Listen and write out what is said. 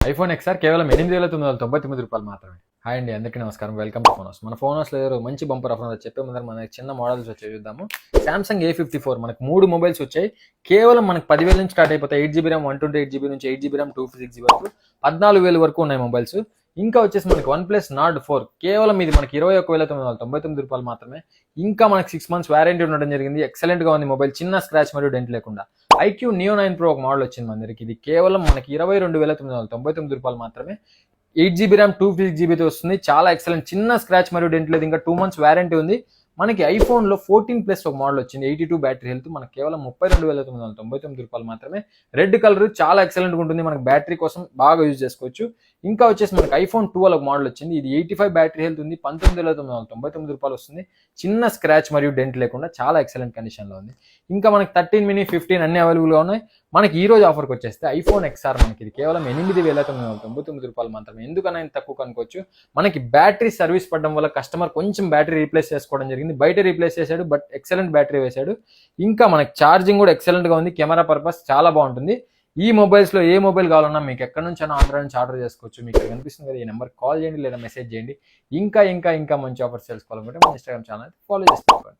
IPhone XR కేవలం 8,999 రూపాయలు మాత్రమే. హాయ్ అండి, అందరికీ నమస్కారం. Welcome to Phonos. మన ఫోనోస్లో మంచి బంపర్ ఆఫర్ చెప్పే ముందర మన చిన్న మోడల్స్ వచ్చాయి చూద్దాము. సామ్సంగ్ A54 మనకు 3 మొబైల్స్ వచ్చాయి. కేవలం మనకు 10,000 నుంచి స్టార్ట్ అయిపోతాయి. 8GB ర్యామ్ 128GB నుంచి 8GB ర్యామ్ 256GB వరకు 14,000 వరకు ఉన్నాయి మొబైల్స్. ఇంకా వచ్చేసి మనకి OnePlus Nord 4 కేవలం ఇది మనకి 21,999 రూపాయలు మాత్రమే. ఇంకా మనకి 6 months వారంటీ ఉండడం జరిగింది. ఎక్సలెంట్ గా ఉంది మొబైల్, చిన్న స్క్రాచ్ మరియు డెంట్ లేకుండా. IQ Neo 9 Pro ఒక మోడల్ వచ్చింది మన దగ్గరికి. ఇది కేవలం మనకి 22,999 రూపాయలు మాత్రమే. 8GB ర్యామ్ 256GB వస్తుంది. చాలా ఎక్సలెంట్, చిన్న స్క్రాచ్ మరియు డెంట్ లేదు. ఇంకా 2 months వారంటీ ఉంది. మనకి ఐఫోన్ లో 14+ ఒక మోడల్ వచ్చింది, 82 బ్యాటరీ హెల్త్. మనకి కేవలం 32,999 రూపాయలు మాత్రమే. రెడ్ కలర్ చాలా ఎక్సలెంట్ గా ఉంటుంది, మనకి బ్యాటరీ కోసం బాగా యూజ్ చేసుకోవచ్చు. ఇంకా వచ్చేసి మనకి ఐఫోన్ 12 ఒక మోడల్ వచ్చింది. ఇది 85 బ్యాటరీ హెల్త్ ఉంది, 19,999 రూపాయలు వస్తుంది. చిన్న స్క్రాచ్ మరియు డెంట్ లేకుండా చాలా ఎక్సలెంట్ కండిషన్ లో ఉంది. ఇంకా మనకి 13 mini 15 అన్ని అవైలబుల్ గా ఉన్నాయి. మనకి ఈ రోజు ఆఫర్కి వచ్చేస్తే ఐఫోన్ ఎక్స్ఆర్ మనకి ఇది కేవలం 8,999 రూపాయలు మాత్రమే. ఎందుకన్నా తక్కువ కనుకోవచ్చు, మనకి బ్యాటరీ సర్వీస్ పడడం వల్ల కస్టమర్ కొంచెం బ్యాటరీ రీప్లేస్ చేసుకోవడం జరిగింది. బయట రీప్లేస్ చేశాడు, బట్ ఎక్సలెంట్ బ్యాటరీ వేశాడు. ఇంకా మనకి ఛార్జింగ్ కూడా ఎక్సలెంట్ గా ఉంది. కెమెరా పర్పస్ చాలా బాగుంటుంది. ఈ మొబైల్స్ లో ఏ మొబైల్ కావాలన్నా మీకు ఎక్కడి నుంచి ఆంధ్ర నుంచి ఆర్డర్ చేసుకోవచ్చు. మీకు కనిపిస్తుంది కదా, ఈ నెంబర్ కాల్ చేయండి లేదా మెసేజ్ చేయండి. ఇంకా మంచి ఆఫర్స్ తెలుసుకోవాలంటే మన ఇన్స్టాగ్రామ్ ఛానల్ ఫాలో చేసుకోండి.